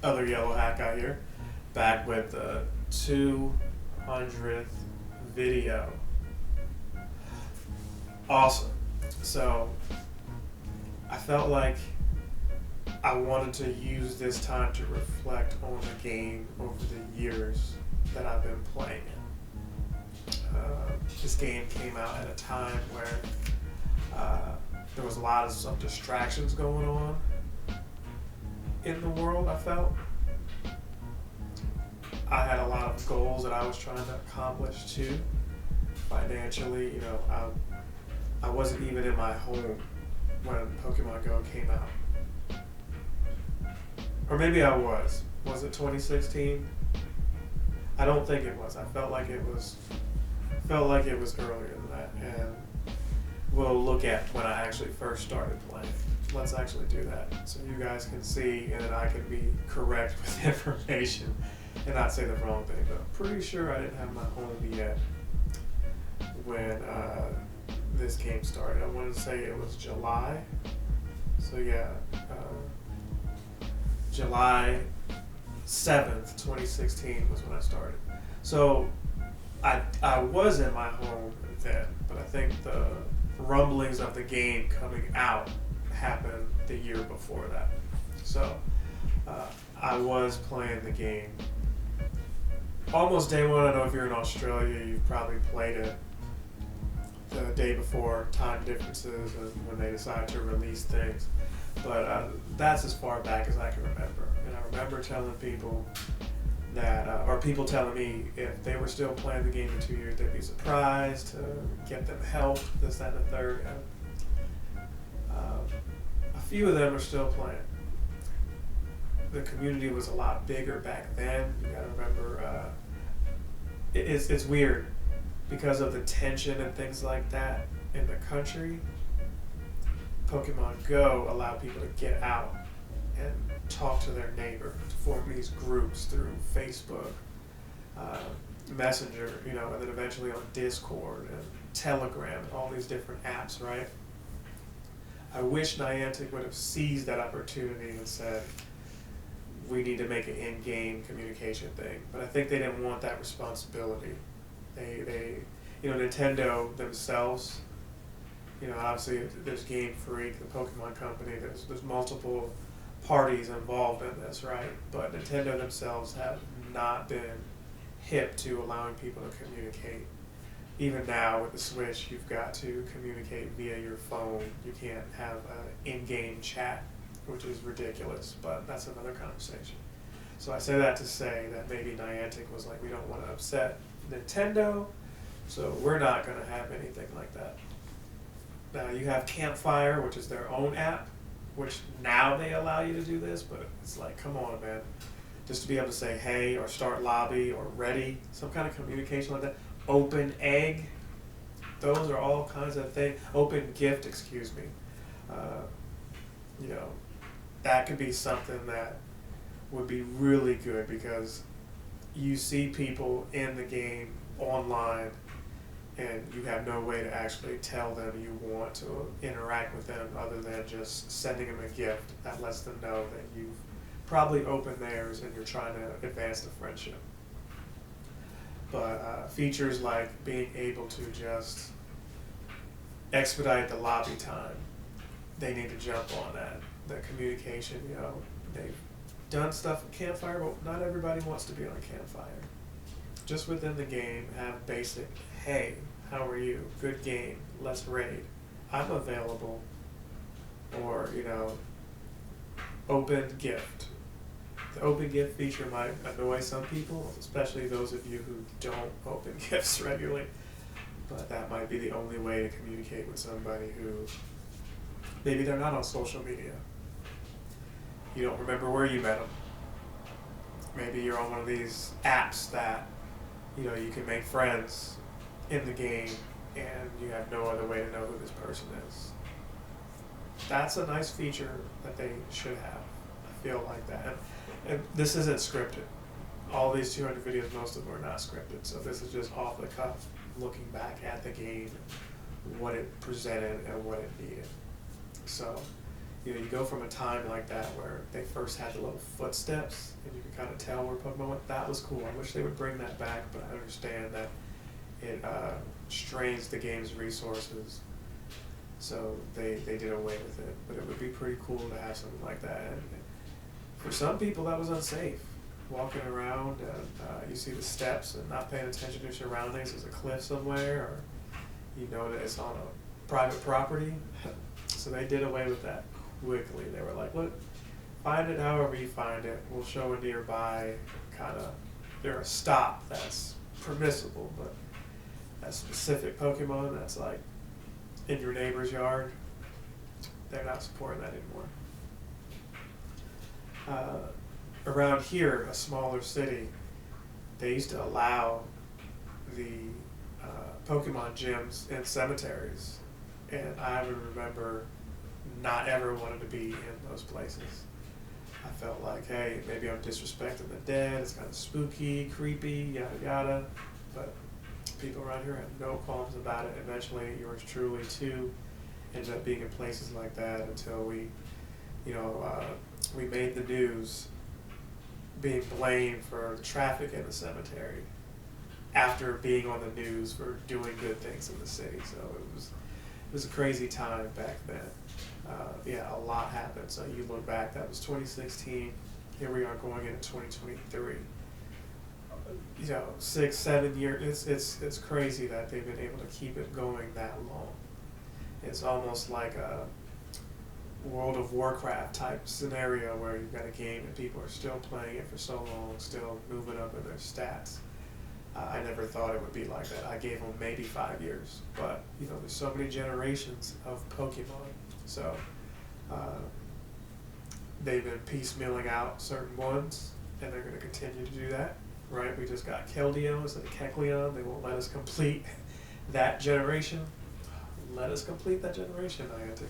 Other yellow hat guy here, back with the 200th video. Awesome. So I felt like I wanted to use this time to reflect on the game over the years that I've been playing it. This game came out at a time where there was a lot of some distractions going on in the world. I felt I had a lot of goals that I was trying to accomplish too. Financially, I wasn't even in my home when Pokemon Go came out. Or maybe I was. Was it 2016? I don't think it was. I felt like it was earlier than that. And we'll look at when I actually first started playing. Let's actually do that so you guys can see and then I can be correct with information and not say the wrong thing. But I'm pretty sure I didn't have my home yet when this game started. I want to say it was July. So yeah, July 7th, 2016 was when I started. So I was in my home then, but I think the rumblings of the game coming out happened the year before that. So I was playing the game almost day one. I know if you're in Australia, you've probably played it the day before, time differences and when they decide to release things. But that's as far back as I can remember. And I remember telling people that, or people telling me if they were still playing the game in 2 years, they'd be surprised to get them help, this, that, and the third. And, a few of them are still playing. The community was a lot bigger back then. You gotta remember, it's weird because of the tension and things like that in the country. Pokemon Go allowed people to get out and talk to their neighbor, to form these groups through Facebook, Messenger, and then eventually on Discord and Telegram and all these different apps, right? I wish Niantic would have seized that opportunity and said, we need to make an in-game communication thing. But I think they didn't want that responsibility. They Nintendo themselves, obviously there's Game Freak, the Pokemon company, there's multiple parties involved in this, right? But Nintendo themselves have not been hip to allowing people to communicate. Even now with the Switch, you've got to communicate via your phone. You can't have an in-game chat, which is ridiculous, but that's another conversation. So I say that to say that maybe Niantic was like, we don't want to upset Nintendo, so we're not going to have anything like that. Now you have Campfire, which is their own app, which now they allow you to do this, but it's like, come on, man. Just to be able to say hey or start lobby or ready, some kind of communication like that. Open egg, those are all kinds of things. Open gift, excuse me. That could be something that would be really good because you see people in the game online and you have no way to actually tell them you want to interact with them other than just sending them a gift that lets them know that you've probably opened theirs and you're trying to advance the friendship. But features like being able to just expedite the lobby time, they need to jump on that. The communication, they've done stuff with Campfire, but not everybody wants to be on Campfire. Just within the game, have basic, hey, how are you? Good game, let's raid. I'm available. Or, open gift. The open gift feature might annoy some people, especially those of you who don't open gifts regularly. But that might be the only way to communicate with somebody who maybe they're not on social media. You don't remember where you met them. Maybe you're on one of these apps that, you can make friends in the game and you have no other way to know who this person is. That's a nice feature that they should have. I feel like that. And this isn't scripted. All these 200 videos, most of them are not scripted. So this is just off the cuff, looking back at the game, what it presented and what it needed. So you go from a time like that where they first had the little footsteps and you could kind of tell where Pokemon went. That was cool. I wish they would bring that back, but I understand that it strains the game's resources, so they did away with it. But it would be pretty cool to have something like that. And for some people, that was unsafe. Walking around and you see the steps and not paying attention to your surroundings. There's a cliff somewhere, or you know that it's on a private property. So they did away with that quickly. They were like, look, find it however you find it. We'll show a nearby kind of, there's a stop that's permissible, but that specific Pokemon that's like in your neighbor's yard, they're not supporting that anymore. Around here, a smaller city, they used to allow the Pokemon gyms in cemeteries, and I would remember not ever wanting to be in those places. I felt like, hey, maybe I'm disrespecting the dead, it's kind of spooky, creepy, yada yada, but people around here had no qualms about it. Eventually, yours truly too ended up being in places like that until we made the news being blamed for the traffic in the cemetery after being on the news for doing good things in the city. So it was a crazy time back then. A lot happened. So you look back, that was 2016. Here we are going into 2023. 6-7 years. It's crazy that they've been able to keep it going that long. It's almost like a World of Warcraft type scenario where you've got a game and people are still playing it for so long, still moving up in their stats. I never thought it would be like that. I gave them maybe 5 years, but there's so many generations of Pokemon, so they've been piecemealing out certain ones, and they're going to continue to do that. Right? We just got Keldeo instead of Kecleon. They won't let us complete that generation. Let us complete that generation, Niantic.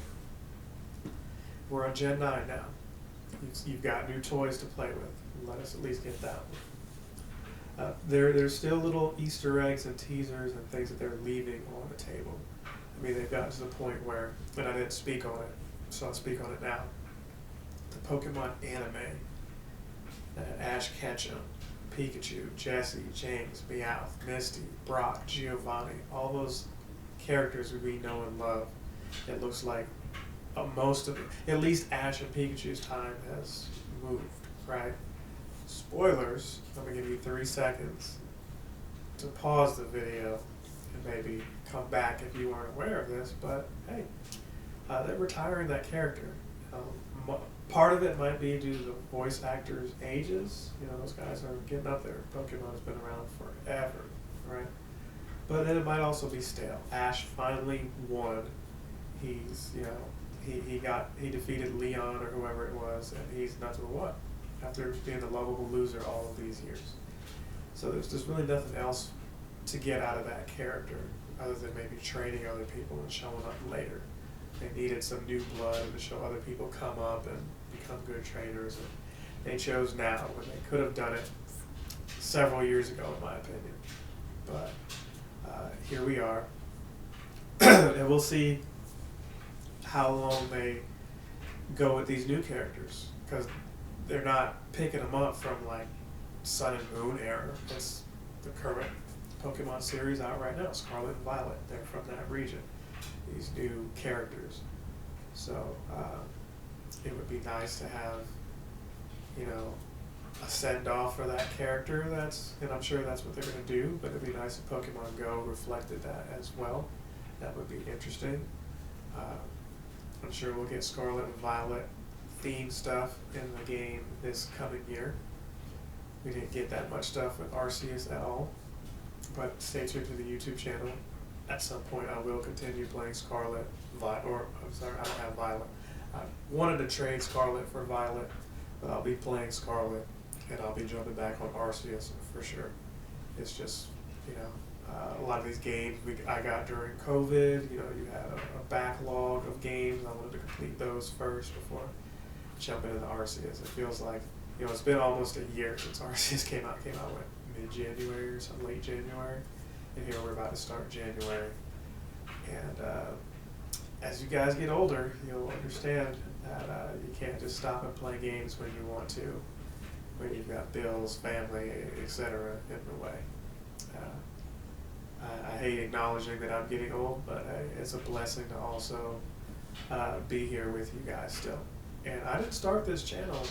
We're on Gen 9 now. You've got new toys to play with. Let us at least get that one. There's still little Easter eggs and teasers and things that they're leaving on the table. I mean, they've gotten to the point where, and I didn't speak on it, so I'll speak on it now. The Pokemon anime that had Ash Ketchum, Pikachu, Jessie, James, Meowth, Misty, Brock, Giovanni, all those characters we know and love. It looks like most of it, at least Ash and Pikachu's time has moved, right? Spoilers, I'm going to give you 3 seconds to pause the video and maybe come back if you aren't aware of this, but hey, they're retiring that character. Part of it might be due to the voice actors' ages. Those guys are getting up there. Pokemon has been around forever, right? But then it might also be stale. Ash finally won. He's, he defeated Leon or whoever it was, and he's nothing but what? After being a lovable loser all of these years. So there's just really nothing else to get out of that character other than maybe training other people and showing up later. They needed some new blood to show other people come up and become good trainers, and they chose now when they could have done it several years ago, in my opinion. But here we are, and we'll see how long they go with these new characters, because they're not picking them up from like Sun and Moon era. It's the current Pokemon series out right now, Scarlet and Violet. They're from that region, these new characters. So it would be nice to have, a send-off for that character. And I'm sure that's what they're going to do, but it'd be nice if Pokemon Go reflected that as well. That would be interesting. I'm sure we'll get Scarlet and Violet theme stuff in the game this coming year. We didn't get that much stuff with Arceus at all, but stay tuned to the YouTube channel. At some point I will continue playing Scarlet, I don't have Violet. I wanted to trade Scarlet for Violet, but I'll be playing Scarlet, and I'll be jumping back on Arceus for sure. It's just, a lot of these games I got during COVID, you had a backlog of games. I wanted to complete those first before jumping into Arceus. It feels like, it's been almost a year since Arceus came out mid-January or something, late January. And here we're about to start January. And as you guys get older, you'll understand That you can't just stop and play games when you want to, when you've got bills, family, etc. in the way. I hate acknowledging that I'm getting old, but it's a blessing to also be here with you guys still. And I didn't start this channel.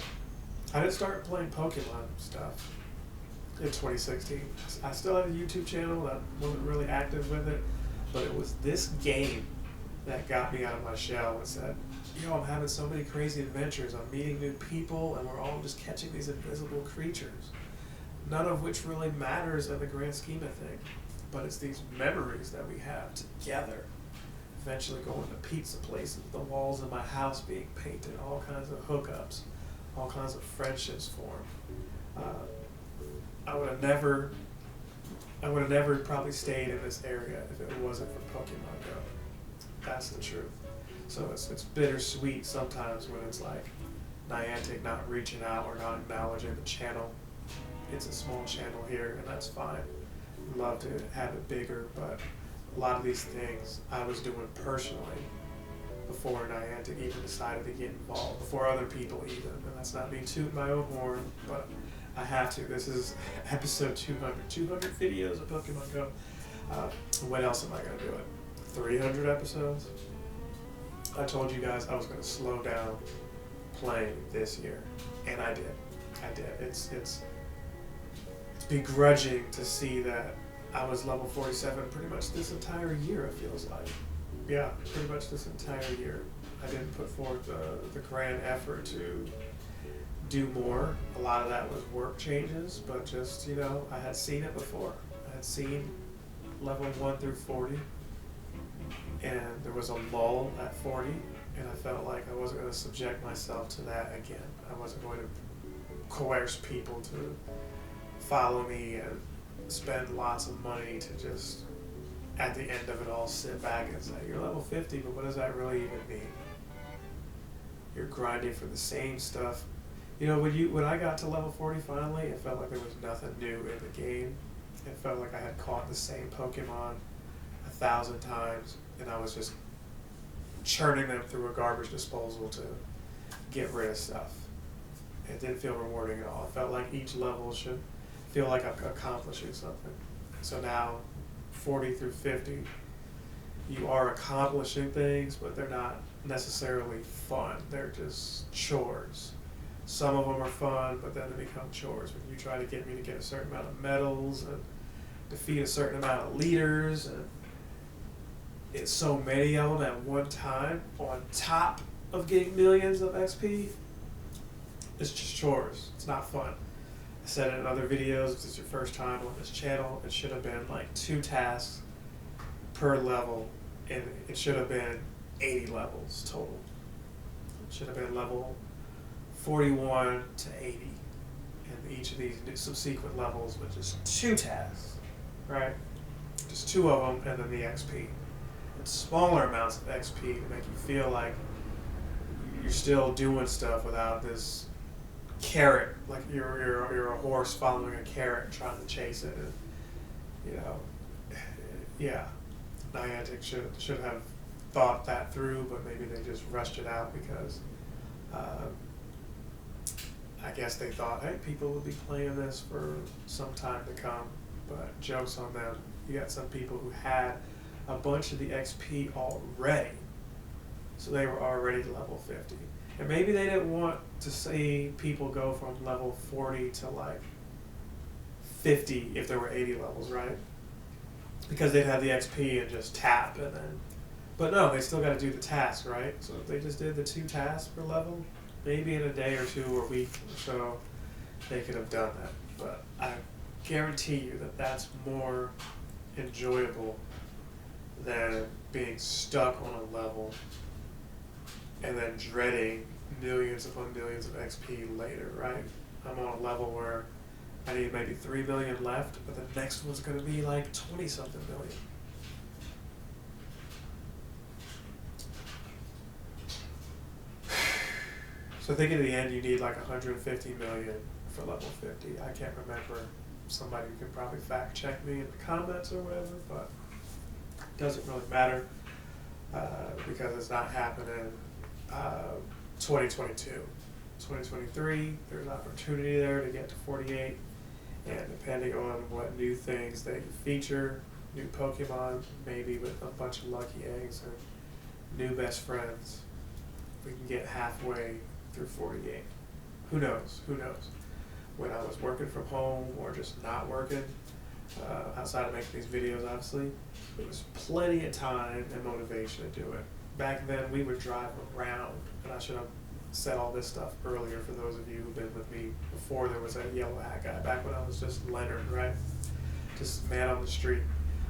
I didn't start playing Pokemon stuff in 2016. I still had a YouTube channel that wasn't really active with it, but it was this game that got me out of my shell and said, yo, I'm having so many crazy adventures. I'm meeting new people, and we're all just catching these invisible creatures, none of which really matters in the grand scheme of things. But it's these memories that we have together. Eventually going to pizza places, the walls of my house being painted, all kinds of hookups, all kinds of friendships formed. I would have never probably stayed in this area if it wasn't for Pokemon Go. That's the truth. So it's bittersweet sometimes when it's like Niantic not reaching out or not acknowledging the channel. It's a small channel here, and that's fine. Love to have it bigger, but a lot of these things I was doing personally before Niantic even decided to get involved, before other people even. And that's not me tooting my own horn, but I have to. This is episode 200. 200 videos of Pokemon Go. When else am I going to do it? 300 episodes? I told you guys I was going to slow down playing this year, and I did. It's begrudging to see that I was level 47 pretty much this entire year, it feels like. Yeah, pretty much this entire year. I didn't put forth the grand effort to do more. A lot of that was work changes, but just, I had seen it before. I had seen level 1 through 40, and there was a lull at 40, and I felt like I wasn't going to subject myself to that again. I wasn't going to coerce people to follow me and spend lots of money to just, at the end of it all, sit back and say, you're level 50, but what does that really even mean? You're grinding for the same stuff. When I got to level 40 finally, it felt like there was nothing new in the game. It felt like I had caught the same Pokemon 1,000 times, and I was just churning them through a garbage disposal to get rid of stuff. It didn't feel rewarding at all. It felt like each level should feel like I'm accomplishing something. So now, 40 through 50, you are accomplishing things, but they're not necessarily fun. They're just chores. Some of them are fun, but then they become chores. When you try to get me to get a certain amount of medals and defeat a certain amount of leaders, and it's so many of them at one time, on top of getting millions of XP, it's just chores. It's not fun. I said it in other videos, if it's your first time on this channel, it should have been like 2 tasks per level, and it should have been 80 levels total. It should have been level 41 to 80, and each of these subsequent levels with just 2 tasks, right? Just 2 of them, and then the XP. It's smaller amounts of XP to make you feel like you're still doing stuff without this carrot, like you're a horse following a carrot trying to chase it. And, yeah, Niantic should have thought that through, but maybe they just rushed it out because I guess they thought, hey, people will be playing this for some time to come. But joke's on them. You got some people who had a bunch of the XP already, so they were already level 50. And maybe they didn't want to see people go from level 40 to like 50 if there were 80 levels, right? Because they'd have the XP and just tap, and then, but no, they still got to do the task, right? So if they just did the 2 tasks per level, maybe in a day or 2 or a week or so, they could have done that. But I guarantee you that that's more enjoyable than being stuck on a level and then dreading millions upon millions of XP later, right? I'm on a level where I need maybe 3 million left, but the next one's going to be like 20-something million. So I think in the end you need like 150 million for level 50. I can't remember. Somebody can probably fact check me in the comments or whatever, but it doesn't really matter because it's not happening 2022. 2023, there's opportunity there to get to 48, and depending on what new things they feature, new Pokemon, maybe with a bunch of lucky eggs or new best friends, we can get halfway through 48. Who knows? Who knows? When I was working from home or just not working, outside of making these videos, obviously, there was plenty of time and motivation to do it. Back then, we would drive around, and I should have said all this stuff earlier for those of you who've been with me before there was that yellow hat guy, back when I was just Leonard, right? Just man on the street.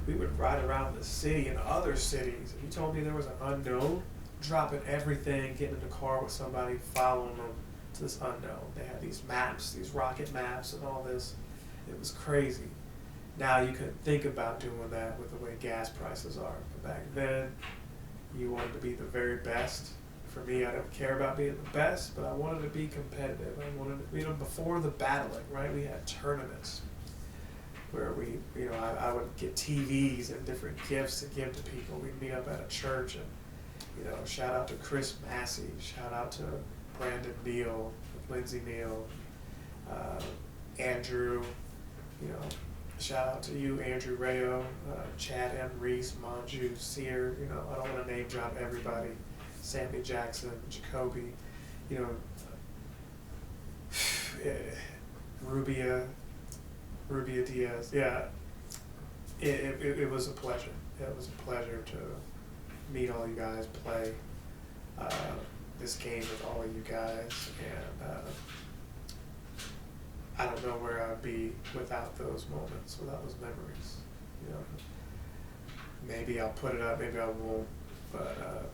We would ride around the city and other cities. If you told me there was an unknown, dropping everything, getting in the car with somebody, following them to this unknown. They had these maps, these rocket maps and all this. It was crazy. Now you couldn't think about doing that with the way gas prices are. But back then, you wanted to be the very best. For me, I don't care about being the best, but I wanted to be competitive. I wanted to, before the battling, right? We had tournaments where I would get TVs and different gifts to give to people. We'd meet up at a church and, shout out to Chris Massey, shout out to Brandon Neal, Lindsay Neal, Andrew, shout out to you, Andrew Rayo, Chad M. Reese, Manju, Sear, I don't want to name drop everybody, Sammy Jackson, Jacoby, Rubia Diaz. Yeah, it was a pleasure. It was a pleasure to meet all you guys, play this game with all of you guys, and I don't know where I'd be without those moments, without those memories. Maybe I'll put it up, maybe I won't, but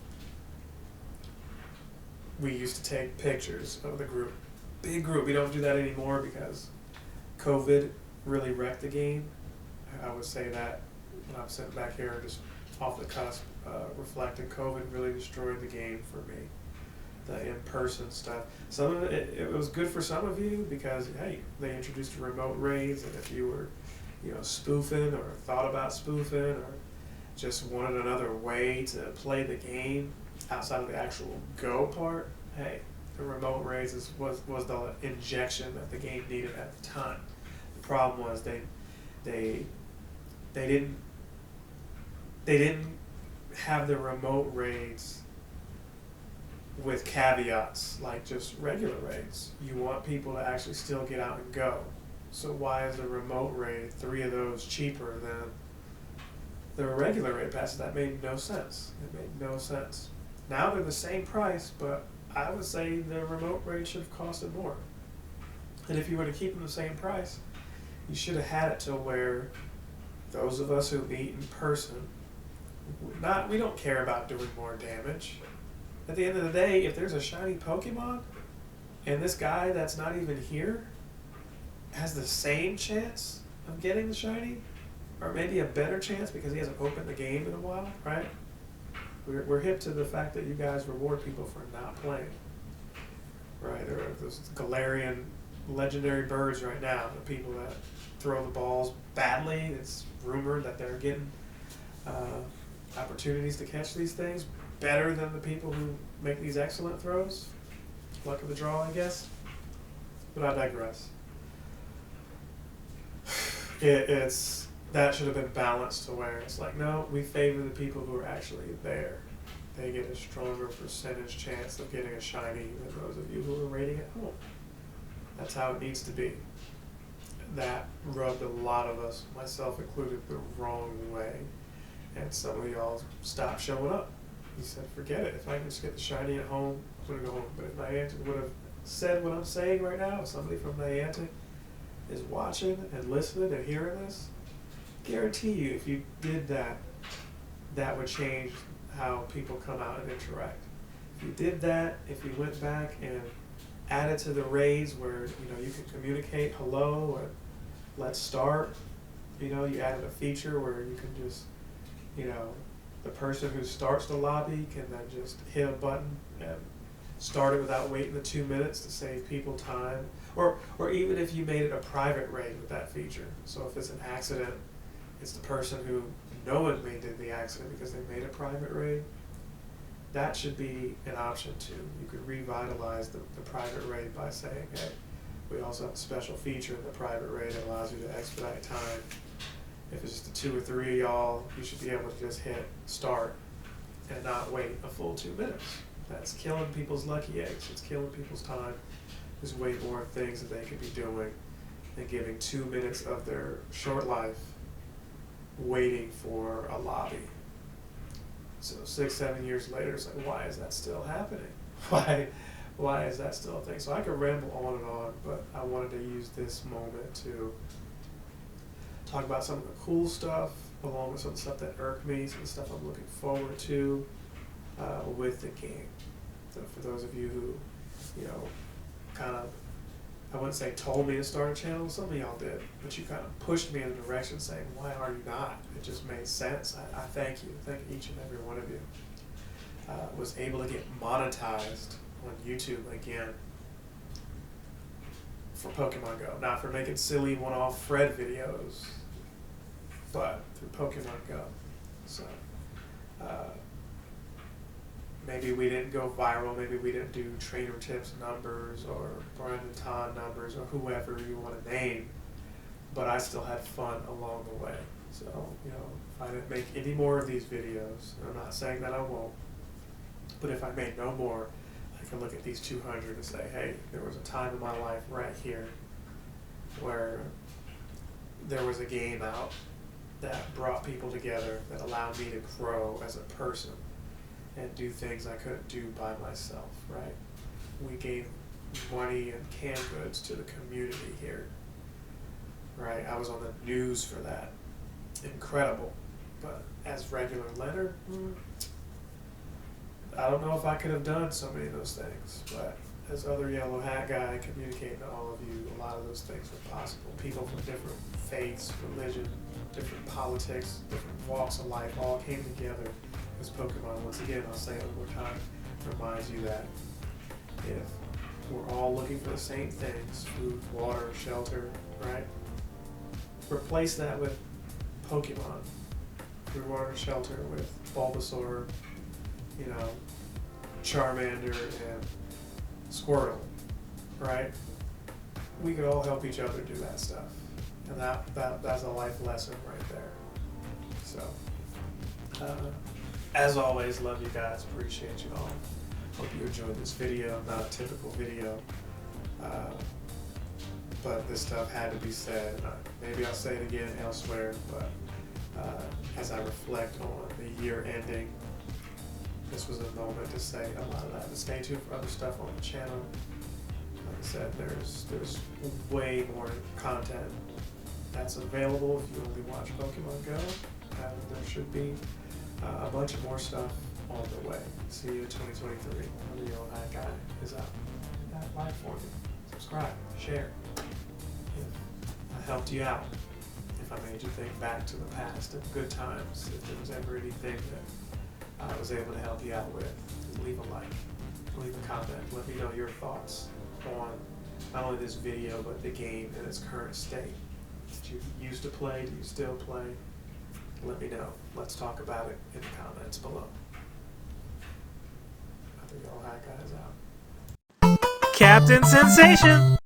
we used to take pictures of the group, big group. We don't do that anymore because COVID really wrecked the game. I would say that when I'm sitting back here just off the cusp, reflecting, COVID really destroyed the game for me. The in-person stuff. Some of it was good for some of you because, hey, they introduced remote raids, and if you were, spoofing or thought about spoofing or just wanted another way to play the game outside of the actual go part, hey, the remote raids was the injection that the game needed at the time. The problem was they didn't have the remote raids with caveats like just regular raids. You want people to actually still get out and go. So why is the remote raid 3 of those cheaper than the regular raid passes? That made no sense. It made no sense. Now they're the same price, but I would say the remote raid should have costed more. And if you were to keep them the same price, you should have had it to where those of us who meet in person, we don't care about doing more damage. At the end of the day, if there's a shiny Pokemon, and this guy that's not even here has the same chance of getting the shiny, or maybe a better chance because he hasn't opened the game in a while, right? We're hip to the fact that you guys reward people for not playing, right? There are those Galarian legendary birds right now, the people that throw the balls badly. It's rumored that they're getting opportunities to catch these things better than the people who make these excellent throws. Luck of the draw, I guess. But I digress. It's that should have been balanced to where it's like, no, we favor the people who are actually there. They get a stronger percentage chance of getting a shiny than those of you who are raiding at home. That's how it needs to be. That rubbed a lot of us, myself included, the wrong way. And some of y'all stopped showing up. You said, forget it. If I can just get the shiny at home, I'm going to go home. But if Niantic would have said what I'm saying right now, if somebody from Niantic is watching and listening and hearing this, guarantee you if you did that, that would change how people come out and interact. If you did that, if you went back and added to the raids where you can communicate hello or let's start, you added a feature where you can just, the person who starts the lobby can then just hit a button and start it without waiting the 2 minutes to save people time. Or even if you made it a private raid with that feature. So if it's an accident, it's the person who knowingly did the accident because they made a private raid. that should be an option too. You could revitalize the private raid by saying, hey, we also have a special feature in the private raid that allows you to expedite time. If it's just the 2 or 3 of y'all, you should be able to just hit start and not wait a full 2 minutes. That's killing people's lucky eggs. It's killing people's time. There's way more things that they could be doing than giving 2 minutes of their short life waiting for a lobby. So 6, 7 years later, it's like, why is that still happening? Why is that still a thing? So I could ramble on and on, but I wanted to use this moment to talk about some of the cool stuff, along with some of the stuff that irked me, some of the stuff I'm looking forward to with the game. So for those of you who, you know, kind of, I wouldn't say told me to start a channel, some of y'all did, but you kind of pushed me in a direction saying, why are you not? It just made sense. I thank you. Thank each and every one of you. Was able to get monetized on YouTube again for Pokemon Go. Not for making silly one-off Fred videos, but through Pokemon Go. So maybe we didn't go viral, maybe we didn't do trainer tips numbers or Brandon Todd numbers or whoever you want to name, but I still had fun along the way. So, you know, if I didn't make any more of these videos, and I'm not saying that I won't, but if I made no more, I can look at these 200 and say, hey, there was a time in my life right here where there was a game out that brought people together, that allowed me to grow as a person and do things I couldn't do by myself, right? We gave money and canned goods to the community here, right? I was on the news for that. Incredible. But as regular Leonard, I don't know if I could have done so many of those things, but as other yellow hat guy communicating to all of you, a lot of those things were possible. People from different faiths, religion, different politics, different walks of life all came together as Pokemon. Once again, I'll say it one more time, reminds you that if we're all looking for the same things, food, water, shelter, right? Replace that with Pokemon. Food, water, shelter with Bulbasaur, you know, Charmander and Squirtle, right? We could all help each other do that stuff. And that's a life lesson right there. So, as always, love you guys, appreciate you all. Hope you enjoyed this video, not a typical video. But this stuff had to be said. Maybe I'll say it again elsewhere, but as I reflect on the year ending, this was a moment to say a lot of that. But stay tuned for other stuff on the channel. Like I said, there's way more content that's available if you only watch Pokemon Go. And there should be a bunch of more stuff on the way. See you in 2023. The Yellow Hat Guy is out. That like for me. Subscribe, share. If I helped you out, if I made you think back to the past and good times, if there was ever anything that I was able to help you out with, leave a like, leave a comment, let me know your thoughts on not only this video, but the game in its current state. Did you used to play? Do you still play? Let me know. Let's talk about it in the comments below. I think Yellow Hat Guy is out. Captain Sensation!